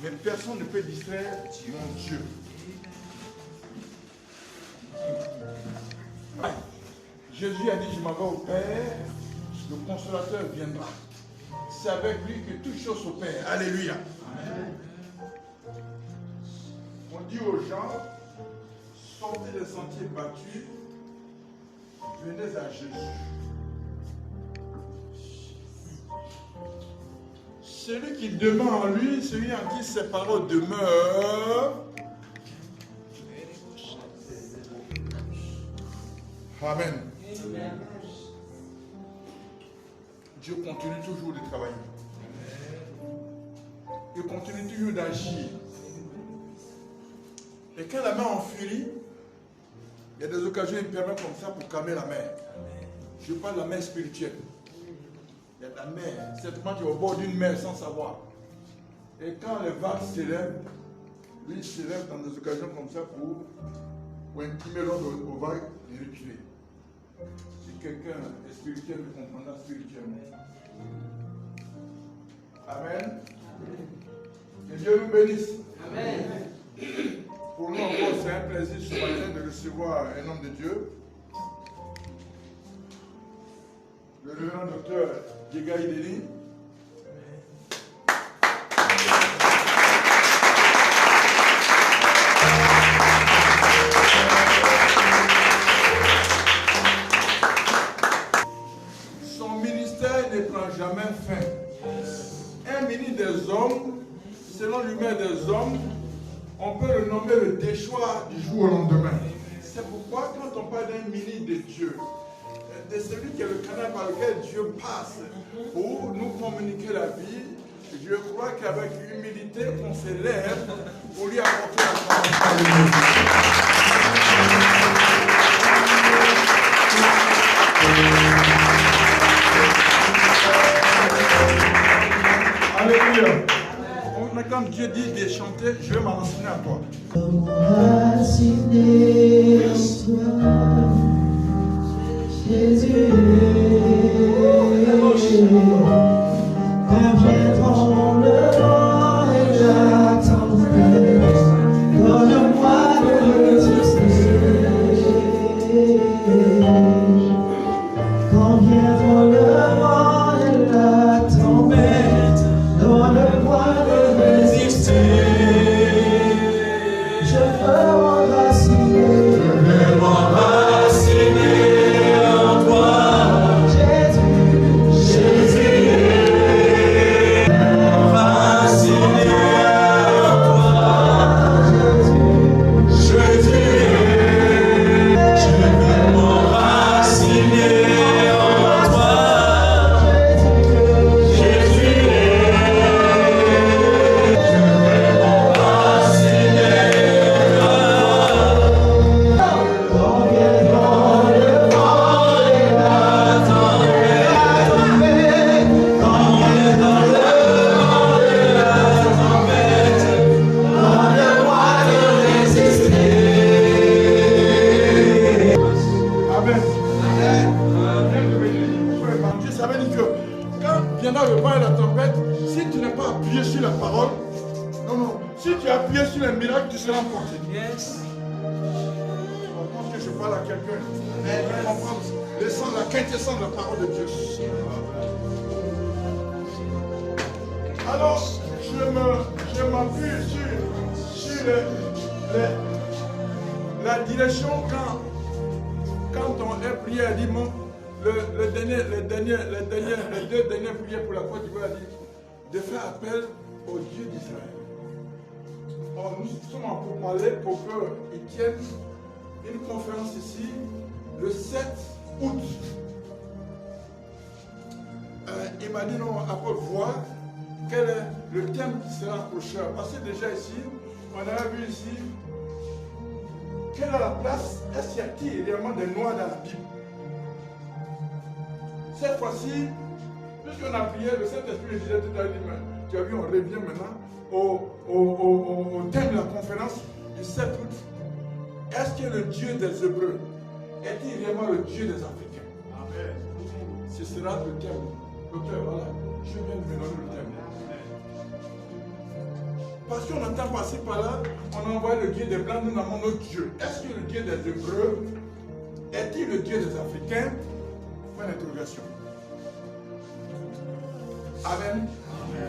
Mais personne ne peut distraire mon Dieu. Jésus a dit, je m'en vais au Père, le consolateur viendra. C'est avec lui que toutes choses s'opèrent. Alléluia. Amen. On dit aux gens, sortez des sentiers battus, venez à Jésus. Celui qui demeure en lui, celui en qui ses paroles demeurent. Amen. Amen. Dieu continue toujours de travailler. Il continue toujours d'agir. Et quand la mer enfurit, il y a des occasions, il permet comme ça pour calmer la mer. Je parle de la mer spirituelle. Il y a de la mer. Certainement tu es au bord d'une mer sans savoir. Et quand les vagues s'élèvent, lui il s'élève dans des occasions comme ça pour intimer l'ordre aux vagues et reculer. Si quelqu'un est spirituel, il comprendra spirituellement. Amen. Que Dieu nous bénisse. Amen. Pour nous encore, c'est un plaisir ce matin de recevoir un homme de Dieu. Le révérend docteur Djega Ideli. Son ministère ne prend jamais fin. Un ministre des hommes, selon l'humeur des hommes, on peut le nommer le déchoir du jour au lendemain. C'est pourquoi quand on parle d'un ministre de Dieu, de celui qui est le canal par lequel Dieu passe pour nous communiquer la vie, je crois qu'avec humilité, on s'élève pour lui apporter la parole. Alléluia. Quand Dieu dit de chanter, je vais m'enseigner à toi. Jésus, quand viendront le vent et la tempête, donne-moi de résister. Quand viendront le vent et la tempête, donne-moi de résister. Je veux m'enraciner. Je veux m'enraciner. Alors, je m'appuie sur la direction quand on est prié, elle dit, les deux dernières prières pour la Côte d'Ivoire, elle dit de faire appel au Dieu d'Israël. Or, nous sommes en pourparlers pour qu'ils tiennent une conférence ici le 7 août. Il m'a dit non, apôtre, voir quel est le thème qui sera prochain. Parce que déjà ici, on a vu ici, quelle est la place, est-ce qu'il y a-t-il réellement des noirs dans la Bible? Cette fois-ci, puisqu'on a prié, le Saint-Esprit le disait tout à l'heure, tu as vu, on revient maintenant au thème de la conférence du 7 août. Est-ce que le Dieu des Hébreux est-il réellement le Dieu des Africains? Amen. Ce sera le thème. Docteur, voilà, je viens de me donner le thème. Parce qu'on entend passer par là, on a envoyé le Dieu des Blancs, nous avons notre Dieu. Est-ce que le Dieu des Hébreux est-il le Dieu des Africains? Point d'interrogation. Amen.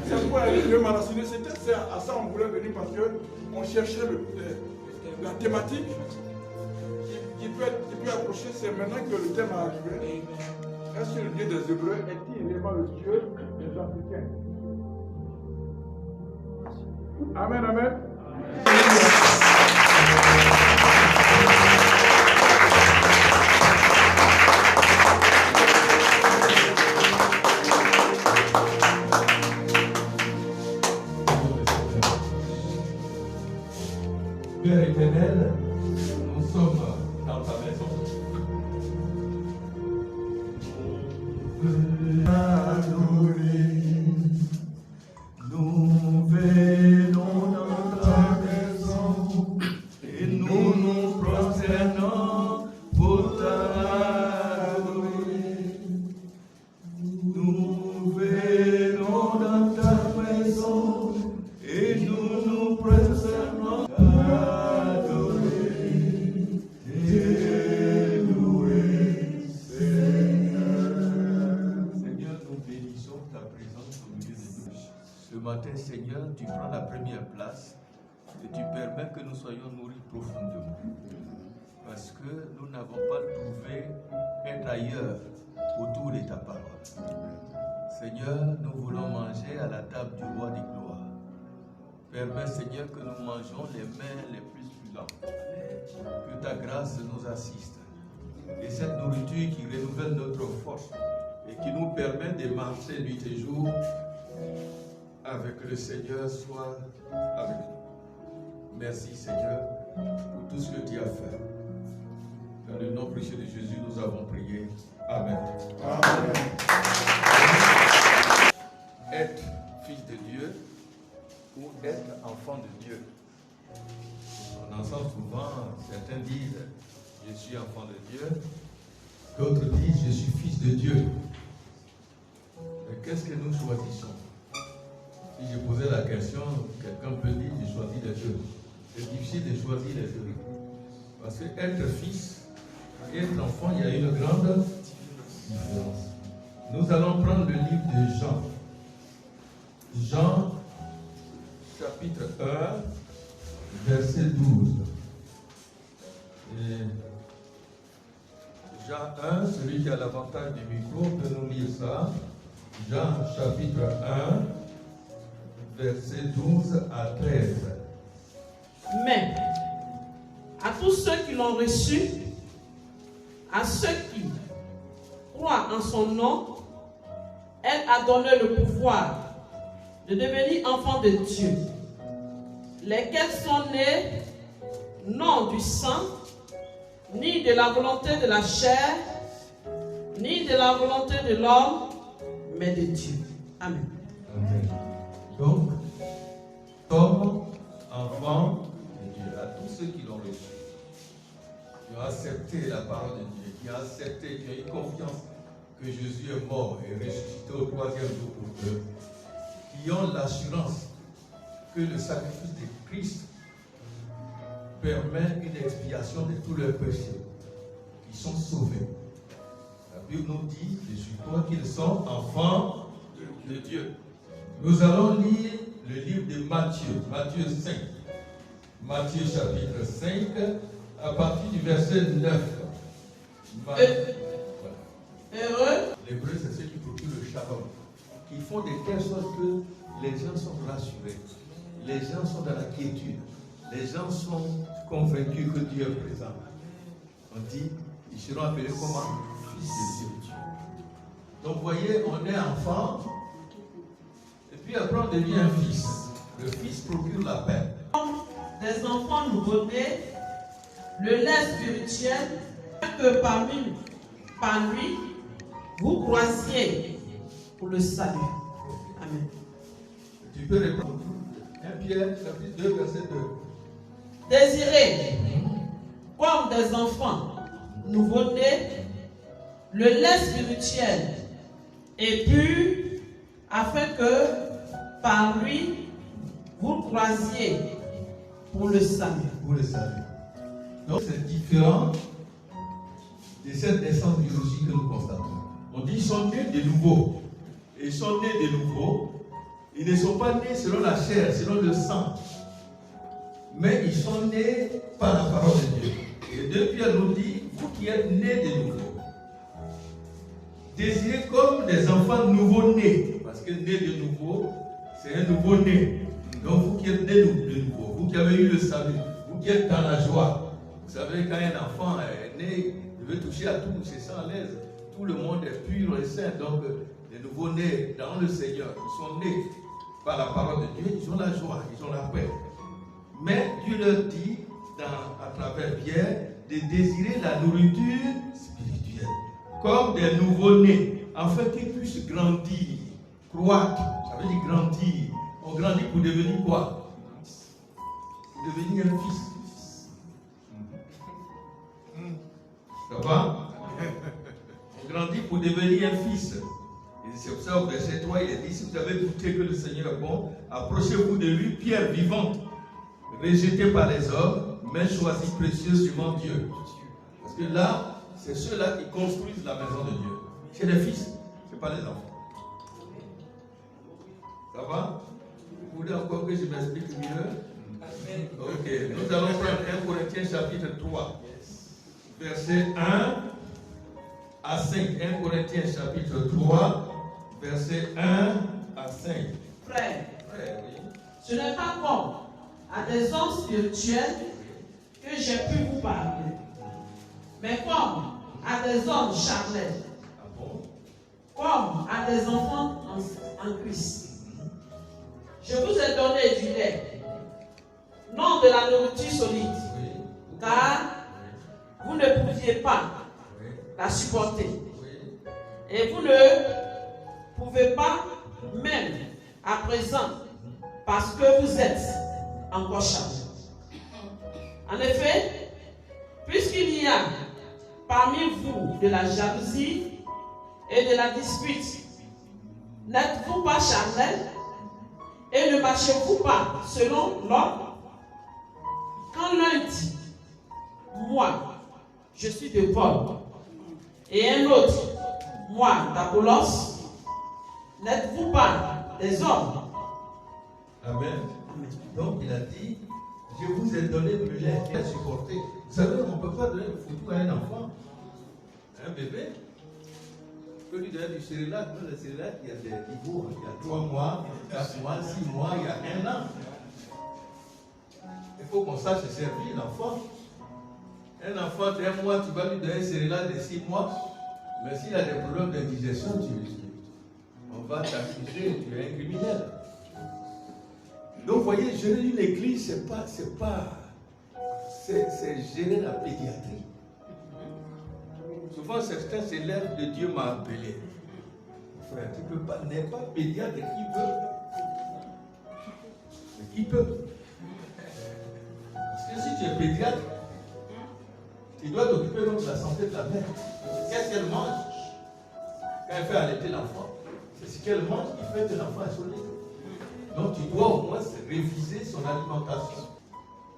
C'est pourquoi le Dieu Maraciné, c'est à ça qu'on voulait venir parce qu'on cherchait la thématique qui peut approcher. C'est maintenant que le thème est arrivé. Est-ce que le Dieu des Hébreux est-il réellement le Dieu des Africains? Amen, amen. Père éternel, nous sommes dans ta maison. Nous venons dans ta maison et nous nous prosternons pour t'adorer. Nous venons dans ta maison et nous nous prosternons pour t'adorer. Ce matin, Seigneur, tu prends la première place et tu permets que nous soyons nourris profondément. Parce que nous n'avons pas trouvé être ailleurs autour de ta parole. Seigneur, nous voulons manger à la table du roi des gloires. Permets, Seigneur, que nous mangeons les mains les plus suivantes. Que ta grâce nous assiste. Et cette nourriture qui renouvelle notre force et qui nous permet de marcher nuit et jour avec le Seigneur, soit avec nous. Merci Seigneur pour tout ce que tu as fait. Dans le nom précieux de Jésus, nous avons prié. Amen. Amen. Être fils de Dieu ou être enfant de Dieu. On entend souvent, certains disent, je suis enfant de Dieu. D'autres disent, je suis fils de Dieu. Mais qu'est-ce que nous choisissons? Si je posais la question, quelqu'un peut dire, je choisis les deux. C'est difficile de choisir les deux. Parce que être fils et être enfant, il y a une grande différence. Nous allons prendre le livre de Jean. Jean, chapitre 1, verset 12. Et Jean 1, celui qui a l'avantage du micro peut nous lire ça. Jean, chapitre 1, verset 12 à 13. Mais à tous ceux qui l'ont reçu, à ceux qui croient en son nom, elle a donné le pouvoir de devenir enfants de Dieu, lesquels sont nés non du sang, ni de la volonté de la chair, ni de la volonté de l'homme, mais de Dieu. Amen. Amen. Donc, comme enfants de Dieu, à tous ceux qui l'ont reçu, qui ont accepté la parole de Dieu, qui ont accepté, qui ont eu confiance que Jésus est mort et ressuscité au troisième jour pour eux, qui ont l'assurance que le sacrifice de Christ permet une expiation de tous leurs péchés, qui sont sauvés. La Bible nous dit, je suppose qu'ils sont enfants de Dieu. Nous allons lire le livre de Matthieu, Matthieu 5. Matthieu chapitre 5, à partir du verset 9. Heureux. L'hébreu, c'est ceux qui procurent le shalom, qui font de telle sorte que les gens sont rassurés, les gens sont dans la quiétude, les gens sont convaincus que Dieu est présent. On dit, ils seront appelés comment? Fils de Dieu. Donc vous voyez, on est enfant, et puis après on devient un fils. Le fils procure la paix. Des enfants nouveau-nés, le lait spirituel, que par lui, vous croisiez pour le salut. Amen. Tu peux répondre. 1 Pierre, chapitre 2, verset 2. Désirez, comme des enfants nouveau-nés, le lait spirituel est pur, afin que par lui, vous croisiez pour le salut. Pour le salut. Donc c'est différent de cette naissance biologique que nous constatons. On dit qu'ils sont nés de nouveau. Et ils sont nés de nouveau. Ils ne sont pas nés selon la chair, selon le sang. Mais ils sont nés par la parole de Dieu. Et 2 Pierre nous dit, vous qui êtes nés de nouveau, désirez comme des enfants nouveau-nés. Parce que né de nouveau, c'est un nouveau-né. Donc vous qui êtes nés de nouveau, vous qui avez eu le salut, vous qui êtes dans la joie. Vous savez, quand un enfant est né, il veut toucher à tout, c'est ça à l'aise. Tout le monde est pur et saint. Donc les nouveau-nés dans le Seigneur, ils sont nés par la parole de Dieu, ils ont la joie, ils ont la paix. Mais Dieu leur dit, à travers Pierre, de désirer la nourriture spirituelle, comme des nouveau-nés, afin qu'ils puissent grandir, croître. Ça veut dire grandir. On grandit pour devenir quoi? Pour devenir un fils. Ça va? On grandit pour devenir un fils. Et c'est pour ça au verset 3, il est dit, si vous avez goûté que le Seigneur est bon, approchez-vous de lui, pierre vivante, rejetée par les hommes, mais choisie précieuse devant Dieu. Parce que là, c'est ceux-là qui construisent la maison de Dieu. C'est les fils, ce n'est pas les enfants. Ça va? Vous voulez encore que je m'explique mieux? Ok, nous allons prendre 1 Corinthiens chapitre 3, verset 1 à 5. 1 Corinthiens chapitre 3, verset 1 à 5. Frère, Oui. ce n'est pas comme à des hommes spirituels que j'ai pu vous parler, mais comme à des hommes charnels, Ah bon? comme à des enfants en Christ. Je vous ai donné du lait, non de la nourriture solide, Oui. car vous ne pouviez pas Oui. la supporter. Oui. Et vous ne pouvez pas, même à présent, parce que vous êtes encore chargés. En effet, puisqu'il y a parmi vous de la jalousie et de la dispute, n'êtes-vous pas charnels et ne marchez-vous pas selon l'ordre? Quand l'un dit, moi, je suis de Paul, et un autre, moi, d'Apollos, n'êtes-vous pas des hommes? Amen. Donc il a dit, je vous ai donné le lait à supporter. Vous savez, on ne peut pas donner le photo à un enfant, un bébé. On peut lui donner du cérélac. Le cérélac, il y a des niveaux. Il y a 3 mois, 4 mois, 6 mois, il y a 1 an. Il faut qu'on sache se servir l'enfant. Un enfant de 1 mois, tu vas lui donner un cérélac de 6 mois. Mais s'il a des problèmes d'indigestion, on va t'accuser, tu es un criminel. Donc, vous voyez, gérer une église, c'est gérer la pédiatrie. Souvent, certains s'élèvent de Dieu m'a appelé. Frère, tu ne peux pas, n'est pas pédiatre qui peut. Qui peut. Parce que si tu es pédiatre, tu dois t'occuper de la santé de la mère. Qu'est-ce qu'elle mange? Quand elle fait allaiter l'enfant, c'est ce qu'elle mange qui fait que l'enfant est solide. Donc tu dois au moins réviser son alimentation.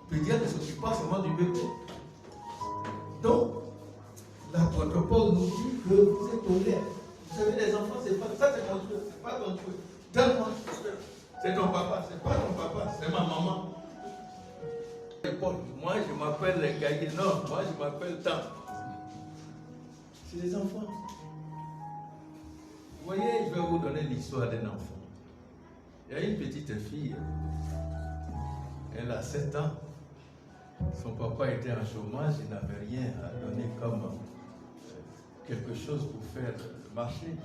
Le pédiatre ne s'occupe pas seulement du bébé. Donc, l'apôtre Paul nous dit que vous êtes au lait. Vous savez, les enfants, c'est pas ça, c'est ton Dieu, c'est pas ton Dieu. Donne-moi, c'est ton papa, c'est pas ton papa, c'est ma maman. Moi, je m'appelle Gaïe. Non, moi, je m'appelle Tam. C'est les enfants. Vous voyez, je vais vous donner l'histoire d'un enfant. Il y a une petite fille, elle a 7 ans. Son papa était en chômage, il n'avait rien à donner comme quelque chose pour faire marcher.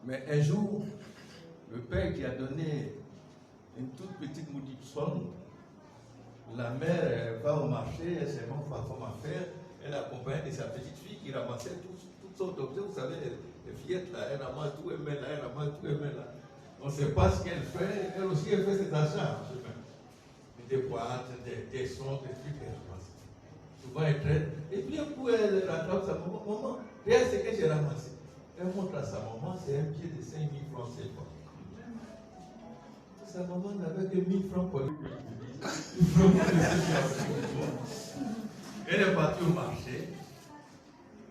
Mais un jour, le père qui a donné une toute petite maudite somme, la mère va au marché, elle sait pas comment faire, elle accompagne sa petite fille qui ramassait toutes sortes d'objets. Vous savez, les fillettes là, elle ramasse tout, elle met là, elle ramasse tout, elle met là. On ne sait pas ce qu'elle fait, elle aussi elle fait ses achats. Des boîtes, des sons, des trucs qu'elle ramasse. Souvent elle traite. Et puis un coup elle rattrape sa maman. Maman, regarde ce que j'ai ramassé. Elle montre à sa maman, c'est un pied de 5 000 francs CFA. sa maman n'avait que 1000 francs pour lui. Elle est partie au marché.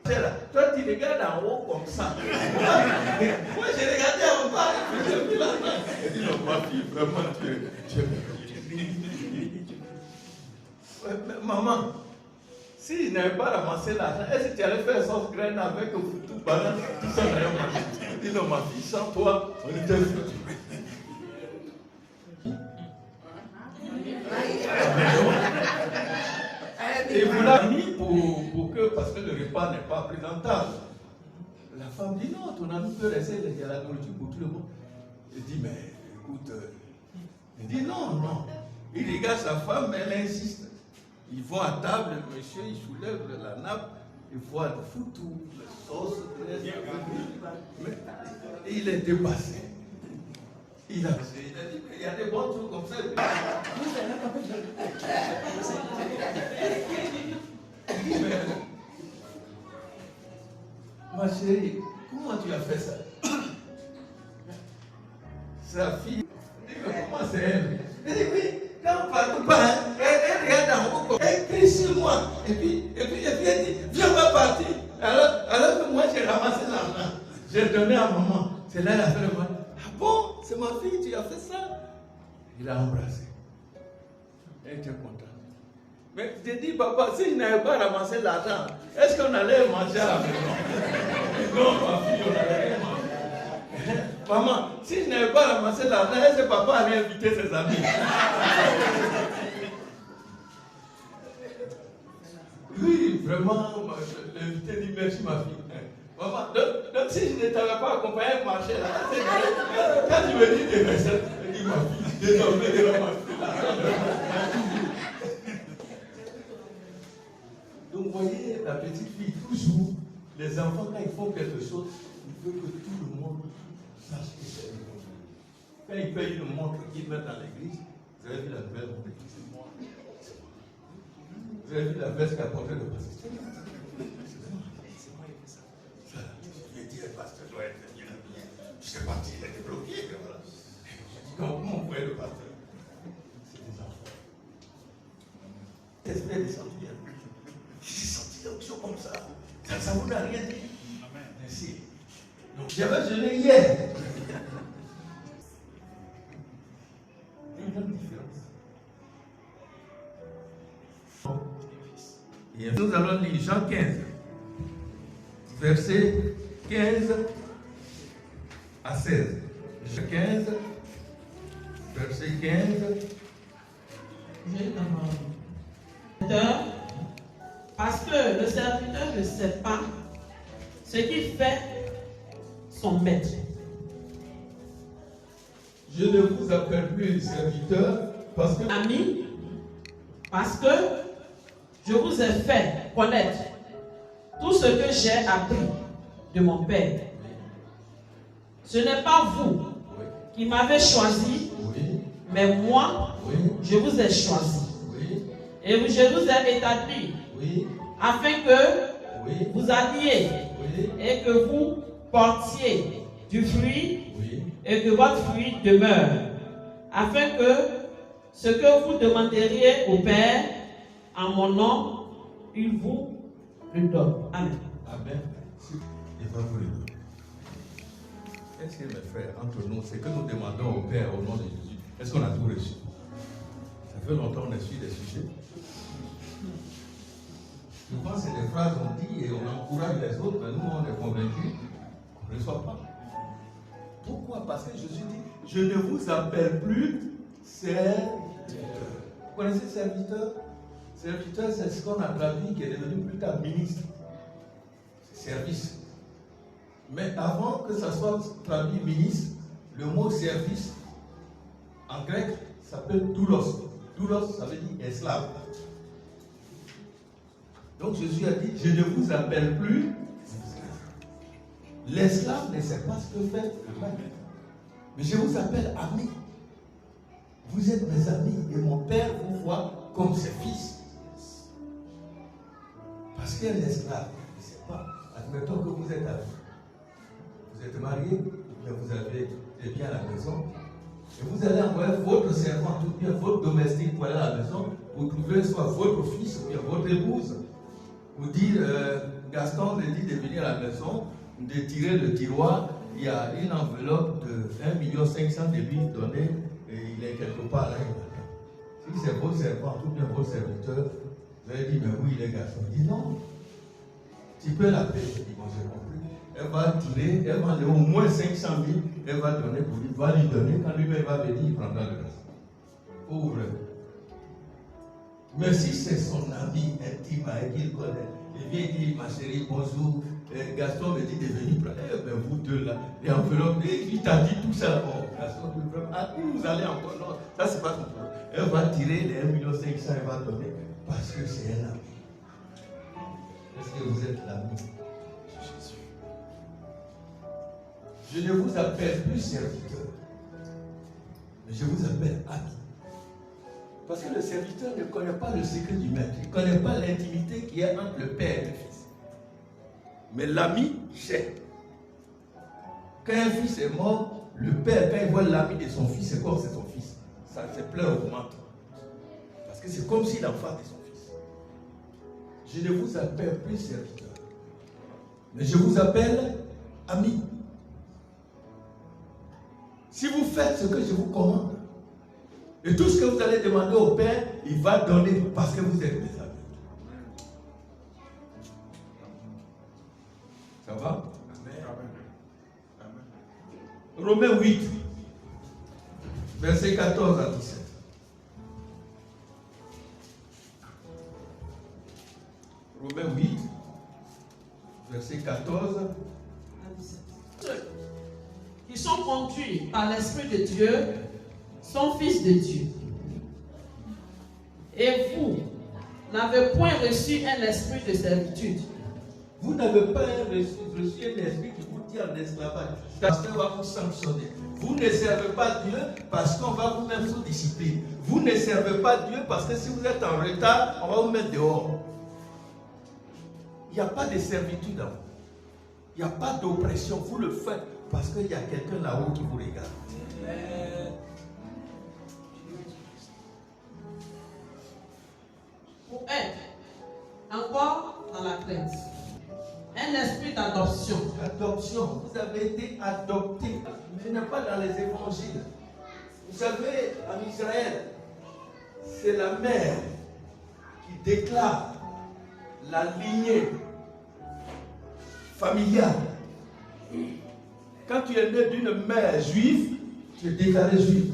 C'est là. Toi, tu regardes en haut comme ça. Moi, j'ai regardé en bas. J'ai mis la main. Elle dit non, ma fille, vraiment, tu es. Maman, si je n'avais pas ramassé l'argent, est-ce que tu allais faire sauce graine avec tout banane, tout ça d'ailleurs? Elle dit non, ma fille, sans toi, on était foutus. Et vous l'avez mis pour que, parce que le repas n'est pas présentable. La femme dit non, ton ami peut rester, il y a la nourriture pour tout le monde. Il dit, mais écoute, il dit non. Il regarde sa femme, mais elle insiste. Ils vont à table, le monsieur, il soulève la nappe, il voit le foutou, la sauce, mais il est dépassé. Il a dit, il y a des bons trucs comme ça. Ma chérie, comment tu as fait ça? Sa fille, comment c'est elle? Elle dit, oui, quand partout pas, elle regarde en haut, elle crie sur moi. Et puis elle dit, viens, on va partir. Alors que moi, j'ai ramassé l'argent. J'ai donné à maman. C'est là, elle a fait le mal. Ah bon, c'est ma fille, tu as fait ça? Il a embrassé. Elle était contente. Mais j'ai dit, papa, si je n'avais pas ramassé l'argent, est-ce qu'on allait manger à la maison? Non, ma fille, on allait manger. Maman, si je n'avais pas ramassé l'argent, est-ce que papa allait inviter ses amis? Oui, vraiment, l'invité dit merci, ma fille. Maman, donc si je ne t'avais pas accompagné à marcher là, quand tu me dis des recettes, je dis ma fille, désormais, je vais marcher là. Donc, vous voyez, la petite fille, toujours, les enfants, quand ils font quelque chose, ils veulent que tout le monde sache que c'est une montre. Quand ils payent une montre qu'ils mettent dans l'église, vous avez vu la nouvelle montre? C'est moi. Vous avez vu la veste qu'a portée le pasteur? C'est moi, il fait ça. Je lui ai dit, le pasteur doit être bien. Je sais pas, il était bloqué. Voilà. Comment on voyait le pasteur? C'est des enfants. L'esprit est descendu. J'ai senti l'onction comme ça. Ça vous n'a rien dit. Amen. Merci. Donc j'avais jeûné hier. Une grande différence. Et nous allons lire Jean 15, verset 15 à 16. Jean 15, verset 15. Parce que le serviteur ne sait pas ce qu'il fait son maître. Je ne vous appelle plus serviteur parce que... Ami, parce que je vous ai fait connaître tout ce que j'ai appris de mon Père. Ce n'est pas vous qui m'avez choisi, mais moi, je vous ai choisi. Et je vous ai établi afin que vous alliez et que vous portiez du fruit et que votre fruit demeure, afin que ce que vous demanderiez au Père en mon nom, il vous le donne. Amen. Amen. Il va vous le donner. Est-ce que mes frères, entre nous, c'est que nous demandons au Père au nom de Jésus, est-ce qu'on a tout reçu? Ça fait longtemps qu'on a su des sujets. Souvent, c'est des phrases qu'on dit et on encourage les autres, mais nous, on est convaincus qu'on ne reçoit pas. Pourquoi? Parce que Jésus dit, je ne vous appelle plus serviteur. Vous connaissez serviteur? Serviteur, c'est ce qu'on a traduit, qui est devenu plus tard ministre. C'est service. Mais avant que ça soit traduit ministre, le mot service, en grec, s'appelle doulos. Doulos, ça veut dire esclave. Donc Jésus a dit, je ne vous appelle plus l'esclave ne sait pas ce que fait le maître. Mais je vous appelle ami. Vous êtes mes amis et mon Père vous voit comme ses fils. Parce qu'un esclave ne sait pas. Admettons que vous êtes marié, ou bien vous avez des biens à la maison, Et vous allez envoyer votre servante ou bien votre domestique pour aller à la maison, vous trouvez soit votre fils ou bien votre épouse. Vous dites, Gaston me dit de venir à la maison, de tirer le tiroir, il y a une enveloppe de 1 500 000 de lui donnée et il est quelque part là. Si c'est votre servante ou bien votre serviteur, vous allez dire, mais oui, il est Gaston. Il dit non. Tu peux l'appeler. Il dit, bon, j'ai compris. Elle va tirer, elle va aller au moins 500 000, elle va donner pour lui, va lui donner, quand lui-même va venir, il prendra le reste. Pauvre. Mais si c'est son ami intime avec qui il connaît, il vient dire, ma chérie, bonjour, Gaston me dit de venir prendre, ben vous deux là, les enveloppes, il t'a dit tout ça, bon, Gaston, vous allez encore, non, ça c'est pas son problème. Elle va tirer les 1 500 000, elle va donner, parce que c'est un ami. Est-ce que vous êtes l'ami de Jésus? Je ne vous appelle plus serviteur, mais je vous appelle ami. Parce que le serviteur ne connaît pas le secret du maître, il ne connaît pas l'intimité qu'il y a entre le père et le fils. Mais l'ami sait. Quand un fils est mort, le père, quand il voit l'ami de son fils, c'est comme c'est son fils. Ça se pleure augmente. Parce que c'est comme si l'enfant était son fils. Je ne vous appelle plus serviteur, mais je vous appelle ami. Si vous faites ce que je vous commande, et tout ce que vous allez demander au Père, il va donner parce que vous êtes mes amis. Ça va? Amen. Romains 8, versets 14 à 17. Romains 8, verset 14 à 17. Ceux qui sont conduits par l'Esprit de Dieu sont fils de Dieu. Et vous n'avez point reçu un esprit de servitude. Vous n'avez pas reçu un esprit qui vous tient en esclavage. Parce qu'on va vous sanctionner. Vous ne servez pas Dieu parce qu'on va vous mettre sous discipline. Vous ne servez pas Dieu parce que si vous êtes en retard, on va vous mettre dehors. Il n'y a pas de servitude en vous. Il n'y a pas d'oppression. Vous le faites parce qu'il y a quelqu'un là-haut qui vous regarde. Pour être encore dans la crainte. Un esprit d'adoption. Adoption, vous avez été adopté. Ce n'est pas dans les évangiles. Vous savez, en Israël, c'est la mère qui déclare la lignée familiale. Quand tu es né d'une mère juive, tu es déclaré juif.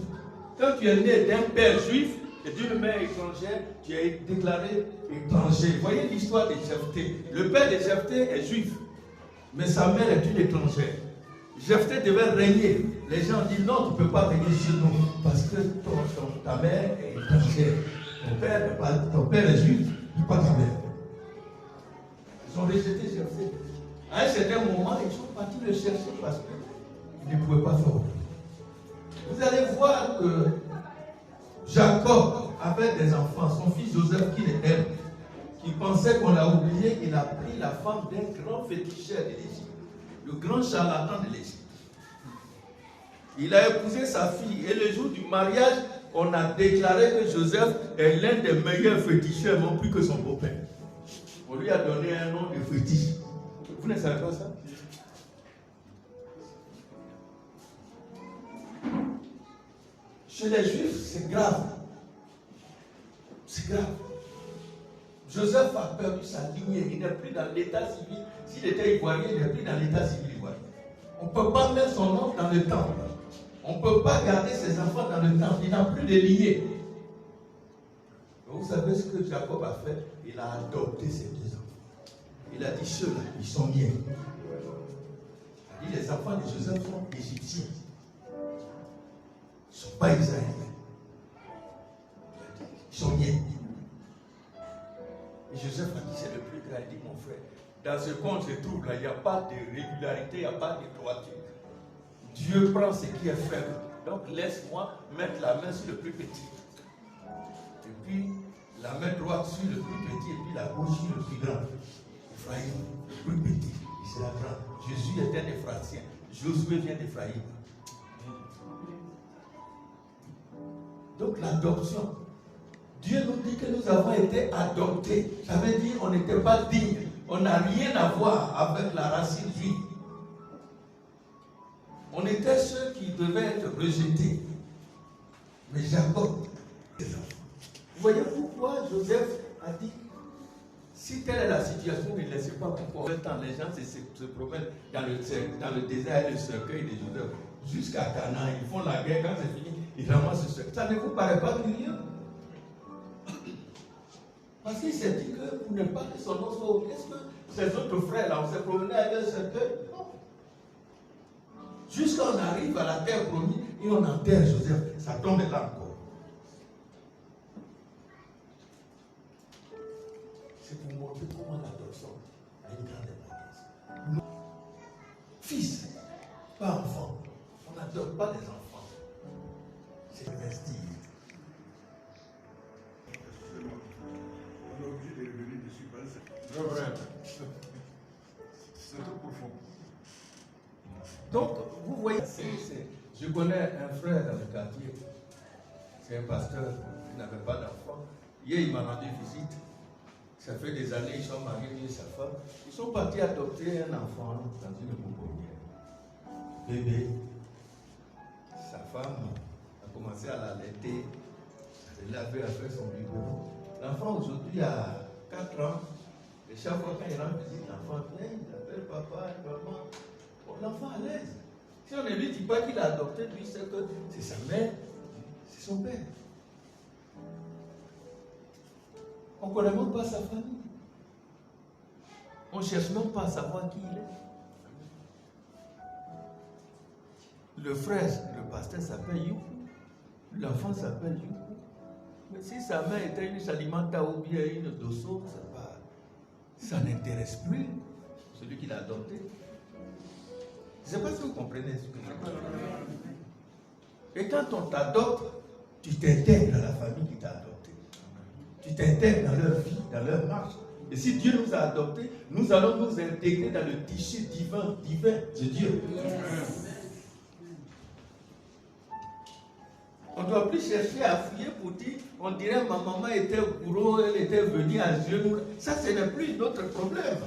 Quand tu es né d'un père juif et d'une mère étrangère, tu es déclaré étranger. Voyez l'histoire de Jephthé. Le père de Jephthé est juif, mais sa mère est une étrangère. Jephthé devait régner. Les gens disent non, tu ne peux pas régner chez nous parce que ta mère est étrangère. Ton père est juif, pas ta mère. Ils ont rejeté Jephthé. À un certain moment, ils sont partis le chercher parce qu'ils ne pouvaient pas faire autrement. Vous allez voir que Jacob avait des enfants, son fils Joseph qui les aime, qui pensait qu'on l'a oublié, il a pris la femme d'un grand féticheur de l'Égypte, le grand charlatan de l'Égypte. Il a épousé sa fille et le jour du mariage, on a déclaré que Joseph est l'un des meilleurs féticheurs, non plus que son beau-père. On lui a donné un nom de fétiche. Vous ne savez pas ça? Chez les Juifs, c'est grave. C'est grave. Joseph a perdu sa lignée. Il n'est plus dans l'état civil. S'il était ivoirien, il n'est plus dans l'état civil ivoirien. On ne peut pas mettre son nom dans le temple. On ne peut pas garder ses enfants dans le temple. Il n'a plus de lignée. Vous savez ce que Jacob a fait? Il a adopté ses deux enfants. Il a dit, ceux-là, ils sont miens. Il a dit, les enfants de Joseph sont égyptiens. Ils ne sont pas israéliens. Ils sont miens. Et Joseph a dit, c'est le plus grand. Il dit, mon frère, dans ce qu'on se trouve là, il n'y a pas de régularité, il n'y a pas de droiture. Dieu prend ce qui est faible. Donc laisse-moi mettre la main sur le plus petit. Et puis la main droite sur le plus petit, et puis la gauche sur le plus grand. Ephraïm, le plus petit, il sera grand. Jésus est un Éphratien. Josué vient d'Ephraïm. Donc l'adoption. Dieu nous dit que nous avons été adoptés. Ça veut dire qu'on n'était pas dignes. On n'a rien à voir avec la racine juive. On était ceux qui devaient être rejetés. Mais Jacob, vous voyez pourquoi Joseph a dit, si telle est la situation, ne laissez pas pourquoi. En fait, les gens se promènent dans le désert et le cercueil des Joseph. Jusqu'à Canaan, ils font la guerre, quand c'est fini, ils ramassent ce cercueil. Ça ne vous paraît pas curieux? Parce qu'il s'est dit que pour ne pas que son nom soit oublié, est-ce que ces autres frères-là, on s'est promené avec le cercueil? Non. Jusqu'à on arrive à la terre promise et on enterre Joseph. Ça tombe là encore. C'est pour montrer comment l'adoption a une grande importance. Fils, pas enfant. On n'adopte pas des enfants. C'est investir. On est obligé de revenir dessus parce que c'est vrai. C'est trop profond. Donc, vous voyez, je connais un frère dans le quartier. C'est un pasteur qui n'avait pas d'enfant. Hier, il m'a rendu visite. Ça fait des années, ils sont mariés, lui et sa femme. Ils sont partis adopter un enfant dans une pouponnière. Bébé. Sa femme a commencé à l'allaiter. Elle avait fait son biberon. L'enfant aujourd'hui a 4 ans. Et chaque fois quand il rend visite, l'enfant vient, il appelle papa et maman. Bon, l'enfant à l'aise. Si on ne lui dit pas qu'il a adopté, lui sait que c'est sa mère, c'est son père. On ne connaît même pas sa famille. On ne cherche même pas à savoir qui il est. Le frère, le pasteur s'appelle Youkou. L'enfant s'appelle Youkou. Mais si sa mère était une Salimata ou bien une Dosso, ça n'intéresse plus celui qui l'a adopté. Je ne sais pas si vous comprenez ce que je veux dire. Et quand on t'adopte, tu t'intègres dans la famille qui t'a adopté. Tu t'intègres dans leur vie, dans leur marche. Et si Dieu nous a adoptés, nous allons nous intégrer dans le tissu divin de Dieu. On ne doit plus chercher à fouiller pour dire, on dirait ma maman était bourreau, elle était venue à genoux. Ça, ce n'est plus notre problème.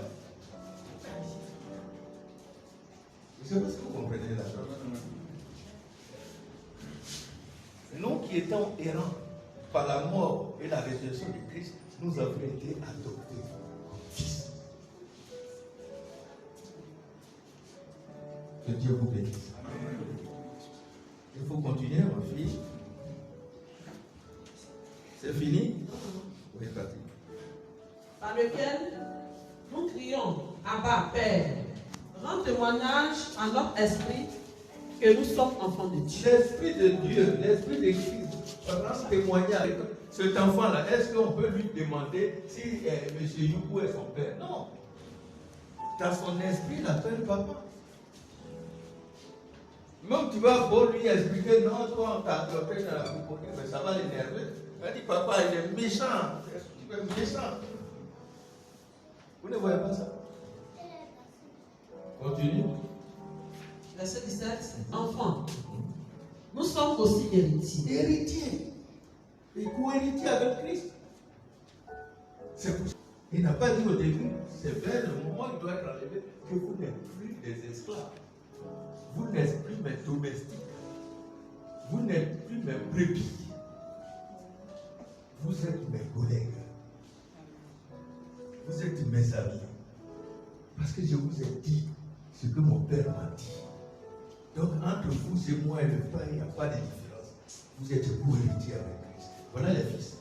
Je ne sais pas si vous comprenez la chose. Nous qui étions errants par la mort et la résurrection de Christ, nous avons été adoptés comme fils. Que Dieu vous bénisse. Il faut continuer, ma fille. C'est fini? Oui, parti. Par lequel nous crions, Abba, Père, rends témoignage à notre esprit que nous sommes enfants de Dieu. L'Esprit de Dieu, l'Esprit de Christ, rend témoignage. Cet enfant-là, est-ce qu'on peut lui demander si M. Youkou est son père? Non. Dans son esprit, il appelle papa. Même tu vas beau lui expliquer, non, toi, on t'a adopté dans la pouponnière, mais ça va l'énerver. Il dit, papa, il est méchant. Tu es méchant. Vous ne voyez pas ça? Continue. Verset 17. Enfants, nous sommes aussi héritiers. Héritiers. Et co-héritiers avec Christ. C'est pour ça. Il n'a pas dit au début, c'est vers le moment où il doit être enlevé, que vous n'êtes plus des esclaves. Vous n'êtes plus mes domestiques. Vous n'êtes plus mes brebis. Vous êtes mes collègues. Vous êtes mes amis. Parce que je vous ai dit ce que mon père m'a dit. Donc entre vous et moi et le Père, il n'y a pas de différence. Vous êtes co-héritiers avec Christ. Voilà les fils.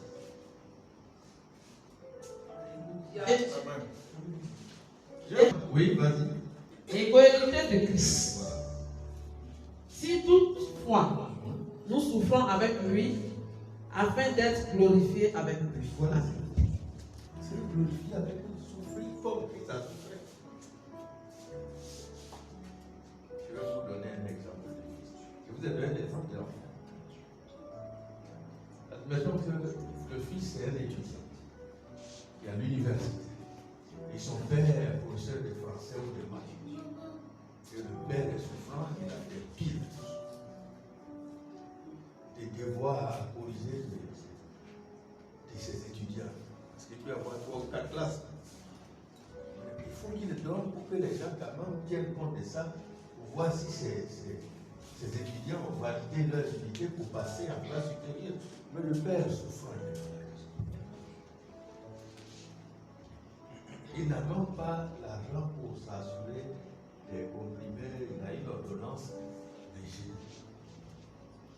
Oui, vas-y. Et co-héritiers de Christ. Si toutefois nous souffrons avec lui, afin d'être glorifiés avec lui. Voilà. C'est glorifié avec lui, souffrir comme Christ a souffert. Je vais vous donner un exemple de fils. Je vous ai donné un exemple de l'enfant. Admettons que le fils est un étudiant qui est à l'université. Et son père est professeur de français ou de maths. Et le père est souffrant, il a des piles. Des devoirs à corriger parents tiennent compte de ça pour voir si ces étudiants ont validé leur unité pour passer en classe supérieure. Mais le père souffre. Il n'a même pas l'argent pour s'assurer des comprimés. Il a une ordonnance léger.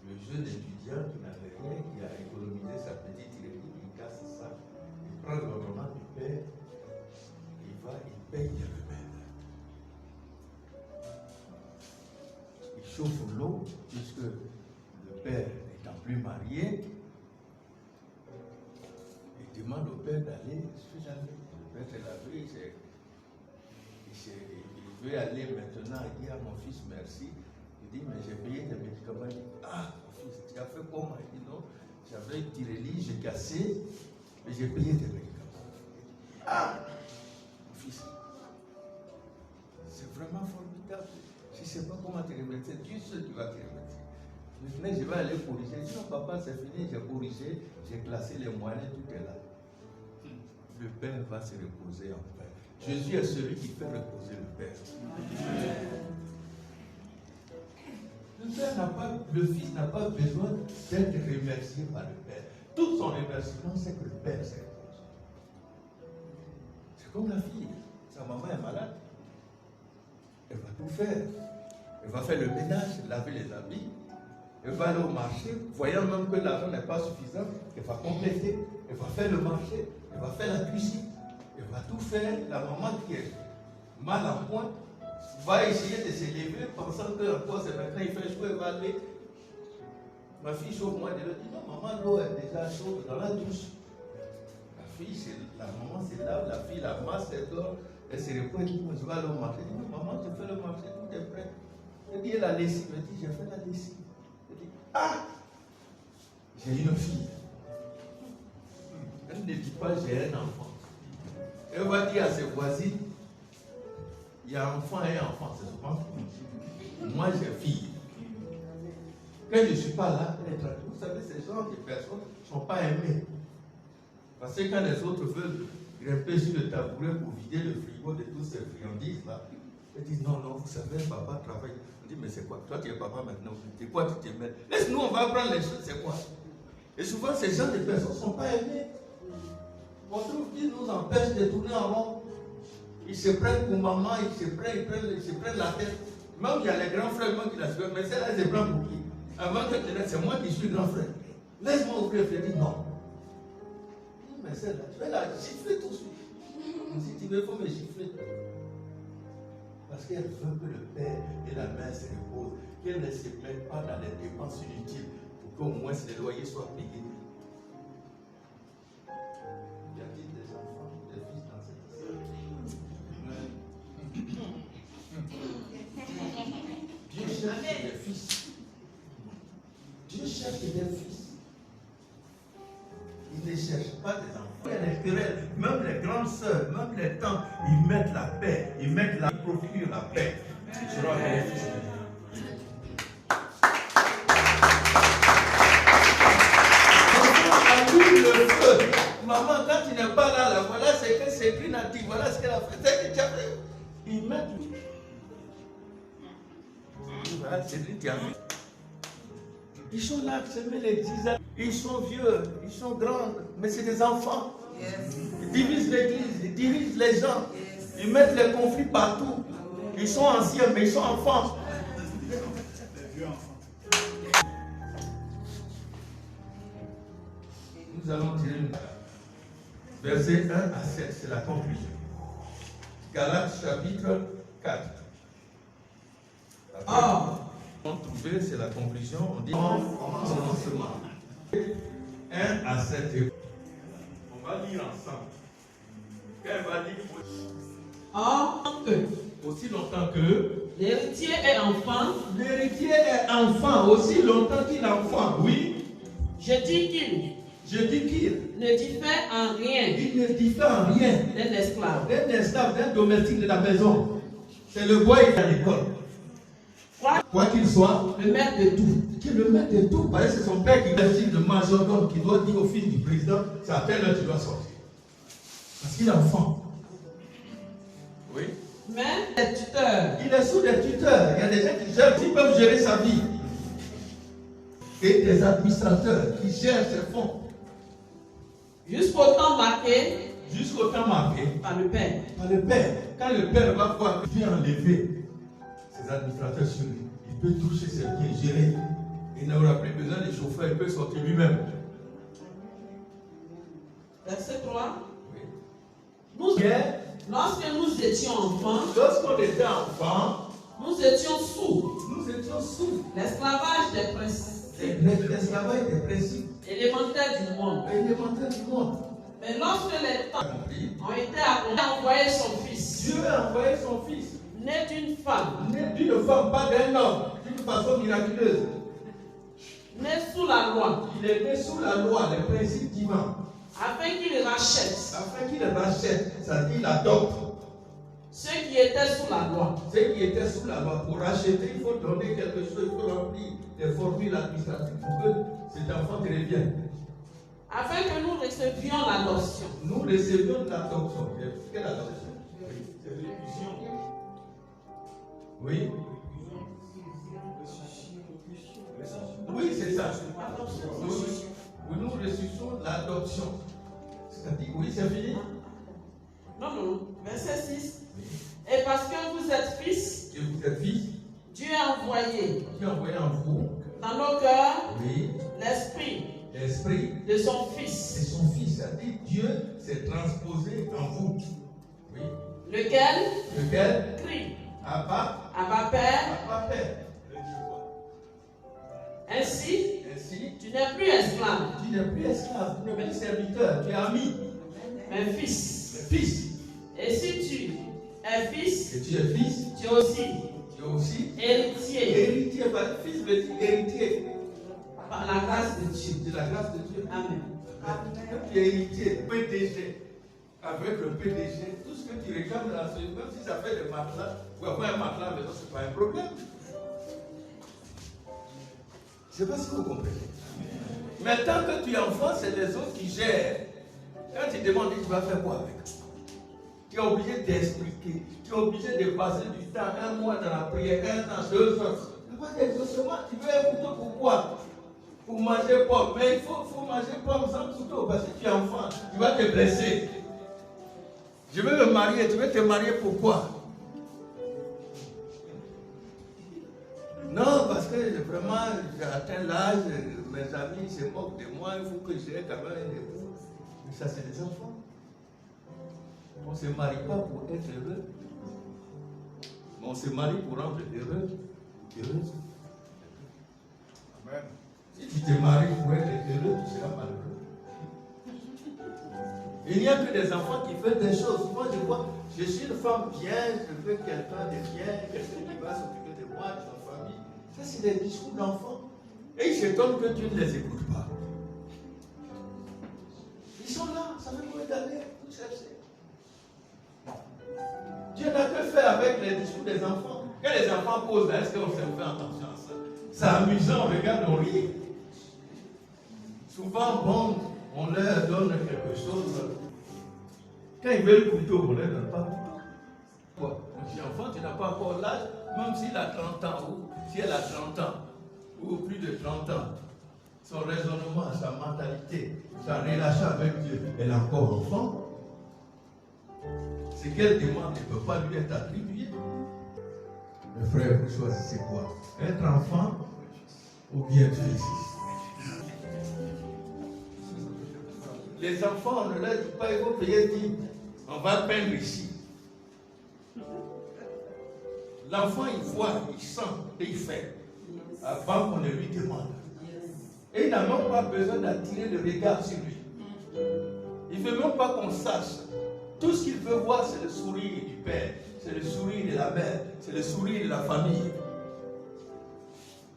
Le jeune étudiant qui n'avait rien, qui a économisé sa petite tirelire, il casse ça, il prend l'ordonnance du père, il paye le remède. Il chauffe l'eau, puisque le père n'étant plus marié, il demande au père d'aller se laver. Le père s'est lavé, il veut aller maintenant, il dit à mon fils merci. Il dit, mais j'ai payé tes médicaments. Il dit, ah, mon fils, tu as fait comment? Il dit, non, j'avais une tirelire, j'ai cassé, mais j'ai payé tes médicaments. Ah, mon fils, c'est vraiment formidable. Je ne sais pas comment te remettre, c'est Dieu seul qui va te remettre. Mais je vais aller corriger. Je dis, non, papa, c'est fini, j'ai corrigé, j'ai classé les moyens, tout est là. Le Père va se reposer en paix. Jésus est celui qui fait reposer le Père. Le Fils n'a pas besoin d'être remercié par le Père. Tout son remerciement, c'est que le Père se repose. C'est comme la fille. Sa maman est malade. Elle va tout faire. Elle va faire le ménage, laver les habits. Elle va aller au marché, voyant même que l'argent n'est pas suffisant, elle va compléter. Elle va faire le marché. Elle va faire la cuisine. Elle va tout faire. La maman qui est mal en point va essayer de se lever pensant que encore c'est maintenant il fait chaud, elle va aller. Ma fille chauffe-moi, elle dit non, maman, l'eau est déjà chaude dans la douche. La maman se lave, la fille la masse, elle dort, elle se repose, elle dit je vais aller au marché. Elle dit non, maman, tu fais le marché, tout est prêt. Elle dit la lessive, elle dit j'ai fait la lessive. Elle dit ah, j'ai une fille. Elle ne dit pas j'ai un enfant. Elle va dire à ses voisines, il y a enfant et enfant, c'est souvent fille. Moi j'ai fille. Quand je ne suis pas là, elle est tranquille. Vous savez, ces gens de personnes ne sont pas aimés. Parce que quand les autres veulent grimper sur le tabouret pour vider le frigo de toutes ces friandises là, ils disent non, non, vous savez, papa travaille. On dit mais c'est quoi? Toi tu es papa maintenant, c'est quoi tu te mets? Laisse-nous, on va apprendre les choses, c'est quoi? Et souvent ces gens de personnes ne sont pas aimés. On trouve qu'ils nous empêchent de tourner en rond. Ils se prennent pour maman, ils se prennent la tête. Même il y a les grands frères qui la suivent, mais celle-là, elle se prend pour qui? Avant que tu l'aies, c'est moi qui suis grand frère. Laisse-moi ouvrir, je dis non. Mais celle-là, tu vas la gifler tout de suite. Si tu veux, il faut me gifler. Parce qu'elle veut que le père et la mère se reposent, qu'elle ne se mette pas dans les dépenses inutiles pour qu'au moins les loyers soient payés. Y a-t-il des enfants, des fils dans cette salle? Dieu cherche des fils. Dieu cherche des fils. Il ne cherche pas des enfants. Il y a les querelles, même les grandes sœurs, même les tantes, ils mettent la paix, ils procurent la paix. Ce sera les fils. Allume le feu. Maman, quand tu n'es pas là, voilà ce que c'est écrit natif, voilà ce qu'elle a fait. C'est que tu as fait. Ils mettent. Voilà, c'est lui qui a vu. Ils sont là, semer les 10 ans. Ils sont vieux, ils sont grands, mais c'est des enfants. Yes. Ils divisent l'église, ils divisent les gens. Yes. Ils mettent les conflits partout. Ils sont anciens, mais ils sont enfants. Les vieux enfants. Nous allons tirer une verset 1 à 7, c'est la conclusion. Galates chapitre 4. Ah! On trouve, c'est la conclusion, on dit en commencement. 1 à 7. On va lire ensemble. Elle va lire aussi longtemps que l'héritier est enfant. L'héritier est enfant aussi longtemps qu'il est enfant, oui. Je dis qu'il ne diffère en rien. Il ne diffère en rien d'un esclave. D'un domestique de la maison. C'est le boy qui est à l'école. Quoi qu'il soit, le maître de tout. Qui est le maître de tout. Parce que c'est son père qui est le majordome qui doit dire au fils du président, c'est à telle heure tu dois sortir. Parce qu'il est enfant. Oui. Mais les tuteurs, Il est sous des tuteurs. Il y a des gens qui gèrent, qui peuvent gérer sa vie. Et des administrateurs qui gèrent ses fonds. jusqu'au temps marqué Jusqu'au temps marqué par le Père. par le Père. Quand le Père va voir que Dieu a enlevé ses administrateurs sur lui, il peut toucher ses biens, gérer. Il n'aura plus besoin de chauffeur, il peut sortir lui-même. Verset 3. Oui. Nous, Hier, lorsque nous étions enfants, lorsqu'on était enfant, nous étions sous nous étions sous l'esclavage des principes l'esclavage des principes élémentaires du monde. élémentaires du monde. Mais lorsque les temps Compris? ont été accomplis, il a envoyé son fils, Dieu a envoyé son fils, né d'une femme, né d'une femme, pas d'un homme, d'une façon miraculeuse. né sous la loi, Il est né sous la loi, les principes divins, afin qu'il rachète afin qu'il rachète, c'est-à-dire il adopte ceux qui étaient sous la loi, ceux qui étaient sous la loi. Pour racheter, il faut donner quelque chose, il faut remplir des formules administratives pour que cet enfant te revienne. afin que nous recevions l'adoption. Nous recevions l'adoption. Quelle adoption? Oui. Oui, c'est ça. Oui, nous ressuscitons l'adoption. C'est-à-dire, oui, c'est fini. Non, non. Verset 6. Et parce que vous êtes fils, Et vous êtes fils, Dieu a envoyé qui a envoyé en vous, dans nos cœurs oui, l'esprit l'esprit de son c'est fils, son fils. C'est-à-dire, Dieu s'est transposé en vous. Oui. lequel Lequel? crie Abba, Père. Abba Père. Ainsi, Ainsi, tu n'es plus esclave, tu n'es plus esclave, tu n'es plus serviteur, tu es ami, mais fils. le fils. Et si tu es fils, Et tu es fils, tu es aussi tu es aussi héritier héritier. Fils veut dire héritier par la grâce de Dieu. de la grâce de Dieu. Amen. Tu es héritier, PDG. Avec le PDG, tout ce que tu réclames dans la société, même si ça fait des matelas, ou avoir un matelas à la maison, ce n'est pas un problème. Je ne sais pas si vous comprenez. Mais tant que tu es enfant, c'est les autres qui gèrent. Quand tu demandes, tu vas faire quoi avec? Tu es obligé d'expliquer. Tu es obligé de passer du temps, un mois dans la prière, un an, 2 ans. Tu veux exaucement, tu veux un couteau pour quoi? Pour manger pomme. Mais il faut manger pomme sans couteau parce que tu es enfant. Tu vas te blesser. Je veux me marier. Tu veux te marier pourquoi? Non, parce que vraiment, j'ai atteint l'âge, mes amis se moquent de moi, il faut que j'ai quand même un époux. Mais ça, c'est des enfants. On ne se marie pas pour être heureux, mais on se marie pour rendre heureux, heureuse. Amen. Si tu te maries pour être heureux, tu seras malheureux. Il n'y a que des enfants qui font des choses. Moi, je vois, je suis une femme bien, je veux quelqu'un de bien, quelqu'un qui va s'occuper de moi, de ma famille. Ça, c'est des discours d'enfants. Et ils s'étonnent que Dieu ne les écoute pas. Ils sont là, ça fait combien d'années pour chercher. Dieu n'a que fait avec les discours des enfants. Quand les enfants posent là, est-ce qu'on fait attention à ça? C'est amusant, on regarde, on rit. Souvent, bon, on leur donne quelque chose. Quand ils veulent couteau, on ne leur donne pas couteau. Quoi? Tu es enfant, tu n'as pas encore l'âge, même s'il a 30 ans, ou si elle a 30 ans, ou plus de 30 ans, son raisonnement, sa mentalité, sa relation avec Dieu, elle est encore enfant. Ce qu'elle demande ne peut pas lui être attribué. Mes frères, vous choisissez quoi? Être enfant ou bien fils? Les enfants, on ne leur dit pas, il faut payer 10. On va peindre ici. L'enfant, il voit, il sent et il fait. Avant qu'on ne lui demande. Et il n'a même pas besoin d'attirer le regard sur lui. Il ne veut même pas qu'on sache. Tout ce qu'il veut voir, c'est le sourire du père, c'est le sourire de la mère, c'est le sourire de la famille.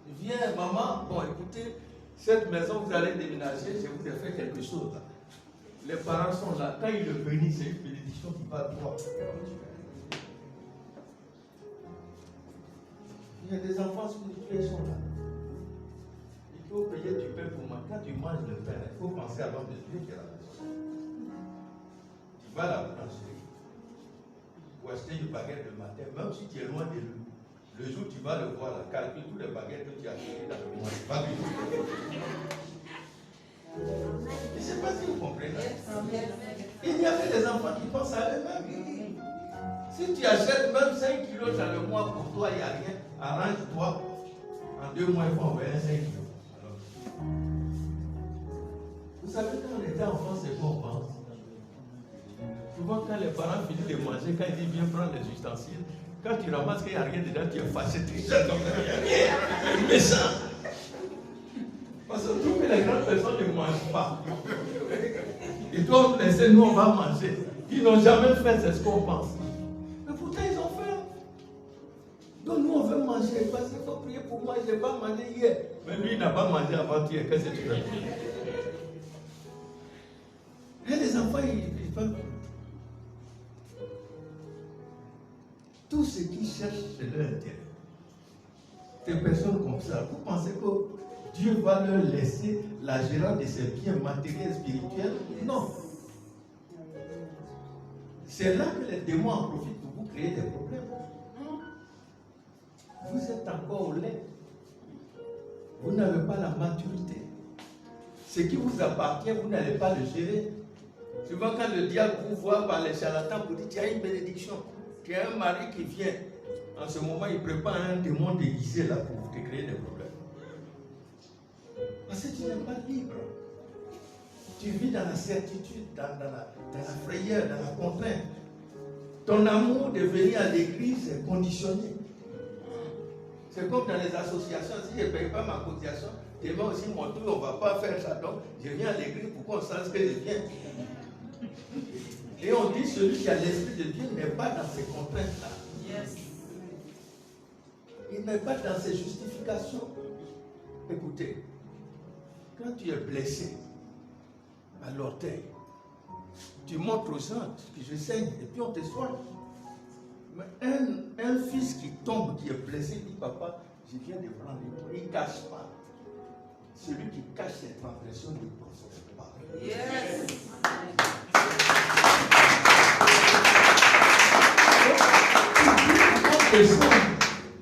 Il vient, maman, bon, écoutez, cette maison, vous allez déménager, je vous ai fait quelque chose. Les parents sont là. Quand ils le bénissent, c'est une bénédiction qui va droit. Il y a des enfants spirituels qui sont là. Il faut payer du pain pour moi. Quand tu manges le pain, il faut penser avant de Dieu qui est la maison. Tu vas à la boulangerie. pour acheter une baguette le matin, même si tu es loin de lui. Le jour où tu vas le voir, calcule toutes les baguettes que tu as achetées dans le mois. Je ne sais pas si vous comprenez. Il y a que des enfants qui pensent à eux-mêmes. Si tu achètes même 5 kilos dans le mois pour toi, il n'y a rien. Arrange-toi. En 2 mois, il faut envoyer 5 kilos. Alors, vous savez, quand on était enfant, c'est quoi on pense? Souvent, quand les parents finissent de manger, quand ils disent viens prendre les ustensiles, quand tu ramasses qu'il n'y a rien dedans, tu es fâché, tu es comme ça, il n'y a rien, méchant. Parce que tout que les grandes personnes ne mangent pas. Et toi, on laisse, nous, on va manger. Ils n'ont jamais fait, c'est ce qu'on pense. Mais pourtant, ils ont fait. Donc, nous, on veut manger. Parce qu'il faut prier pour moi, je n'ai pas mangé hier. Mais lui, il n'a pas mangé avant-hier. Qu'est-ce que tu veux dire? Et les enfants, ils veulent. Tout ce qu'ils cherchent, c'est leur intérêt. Des personnes comme ça, vous pensez que Dieu va leur laisser la gérance de ses biens matériels, spirituels? Non. C'est là que les démons en profitent pour vous créer des problèmes. Vous êtes encore au lait. Vous n'avez pas la maturité. Ce qui vous appartient, vous n'allez pas le gérer. Souvent, quand le diable vous voit par les charlatans, vous dites, tu as une bénédiction. Tu as un mari qui vient. En ce moment, il prépare un démon déguisé là pour te créer des problèmes. Parce que tu n'es pas libre. Tu vis dans la certitude, dans la frayeur, dans la contrainte. Ton amour de venir à l'église est conditionné. C'est comme dans les associations. Si je ne paye pas ma cotisation, demain aussi mon tour, on ne va pas faire ça. Donc, je viens à l'église pour qu'on sache que je viens. Et on dit celui qui a l'esprit de Dieu n'est pas dans ces contraintes-là. Yes. Il n'est pas dans ses justifications. Écoutez, quand tu es blessé à l'orteil, tu montres aux gens que je saigne et puis on te soigne. Mais un fils qui tombe, qui est blessé, dit papa, je viens de prendre les toits. Il ne cache pas. Celui qui cache ses transgressions ne procède pas. Yes.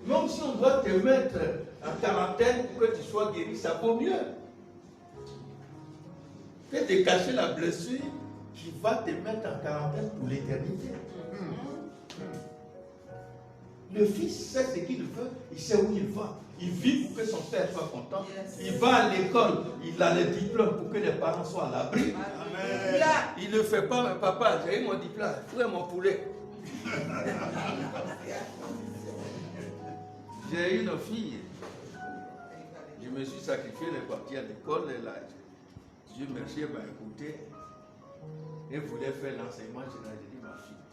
Même si on doit te mettre en quarantaine pour que tu sois guéri, ça vaut mieux que de cacher la blessure qui va te mettre en quarantaine pour l'éternité. Le fils sait ce qu'il veut, il sait où il va. Il vit pour que son père soit content. Il va à l'école, il a les diplômes pour que les parents soient à l'abri. Il ne fait pas, papa, j'ai eu mon diplôme, où est mon poulet? J'ai une fille, je me suis sacrifié, elle est partie à l'école, Dieu merci, elle m'a écouté. Elle voulait faire l'enseignement général. J'ai dit, ma fille,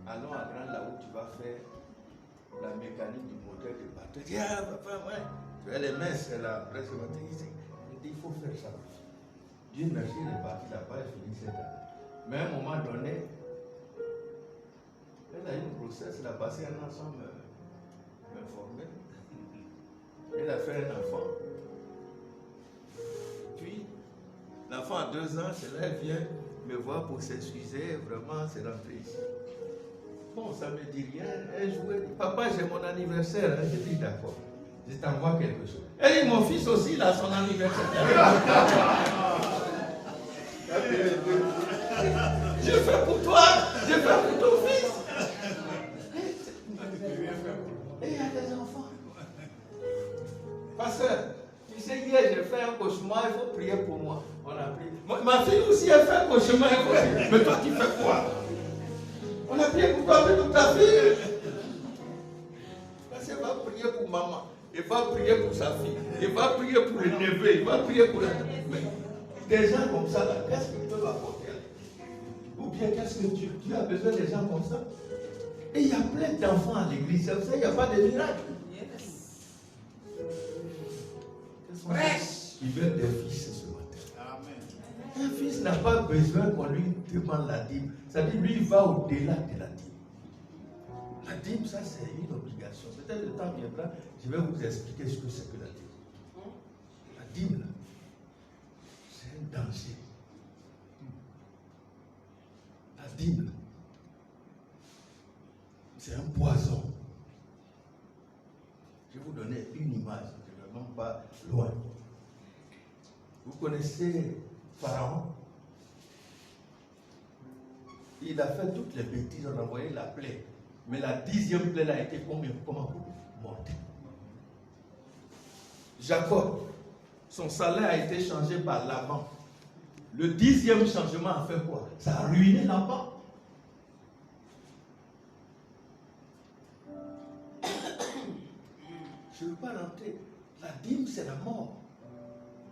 allons à Grand là où tu vas faire la mécanique du moteur de bateau. Je dis, ah papa, ouais. Tu as les mains, c'est la presque matérialisée. Je dis, il faut faire ça. Dieu merci, elle est partie là-bas, elle finit cette année. Mais à un moment donné, elle a eu une grossesse, elle a passé un an sans m'informer. Elle a fait un enfant. Puis, l'enfant a 2 ans, c'est là, elle vient me voir pour s'excuser, vraiment, c'est rentré ici. Bon, ça ne me dit rien. Elle jouait, dit, papa, j'ai mon anniversaire. Je dis, d'accord, je t'envoie quelque chose. Elle dit, mon fils aussi, il a son anniversaire. Je fais pour toi, je fais pour ton fils. Et il y a des enfants. Pasteur, tu sais, hier, j'ai fait un cauchemar, il faut prier pour moi. On a prié. Ma fille aussi, elle fait un cauchemar, il faut prier. Mais toi, tu fais quoi? On a prié pour toi, mais pour ta fille. Parce qu'elle va prier pour maman. Il va prier pour sa fille. Il va prier pour le neveu. Il va prier pour la... Mais des gens comme ça, là, qu'est-ce qu'ils peuvent apporter? Ou bien qu'est-ce que tu as besoin des gens comme ça? Et il y a plein d'enfants à l'église. Vous savez, il n'y a pas de miracle. Ils veulent des fils ce matin. Amen. Un fils n'a pas besoin qu'on lui demande la dîme. C'est-à-dire, lui, il va au-delà de la dîme. La dîme, ça, c'est une obligation. Peut-être le temps viendra, je vais vous expliquer ce que c'est que la dîme. La dîme, là, c'est un danger. La dîme, là, Je vais vous donner une image, je ne vais même pas loin. Vous connaissez Pharaon? Il a fait toutes les bêtises, on a envoyé la plaie. Mais la 10e plaie a été comment mortelle. Jacob, son salaire a été changé par Laban. Le 10e changement a fait quoi? Ça a ruiné Laban. Je ne veux pas rentrer. La dîme, c'est la mort.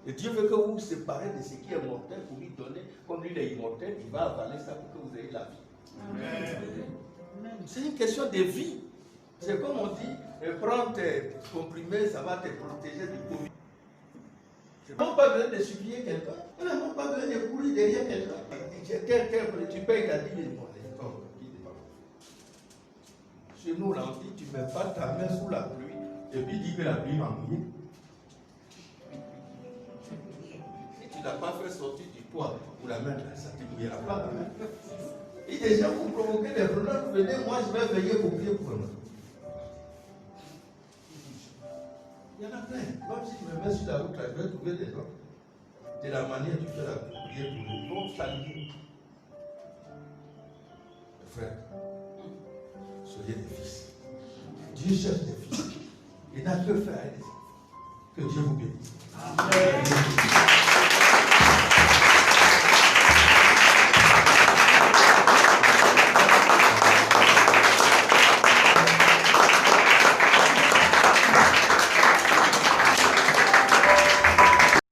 Et Dieu veut que vous vous séparez de ce qui est mortel pour lui donner. Comme lui, il est immortel, il va avaler ça pour que vous ayez la vie. Amen. C'est une question de vie. C'est comme on dit, prends tes comprimés, ça va te protéger du Covid. Tu n'as pas besoin de supplier quelqu'un. Tu n'as pas besoin de courir derrière quelqu'un. Tu payes ta dîme. Chez nous, là, on dit, tu ne mets pas ta main sous la pluie. Et puis dit que la pluie va mouiller. Si tu n'as pas fait sortir du poids pour la main, ça ne te mouillera pas. Et déjà, vous provoquez des problèmes, vous venez, moi je vais veiller pour prier pour vous. Il y en a plein. Même si je me mets sur la route, je vais trouver des gens. De la manière dont tu fais la prière pour eux. Donc, ça lié. Frère, soyez des fils. Dieu cherche des fils. Il n'a que faire avec des enfants. Que Dieu vous bénisse. Amen.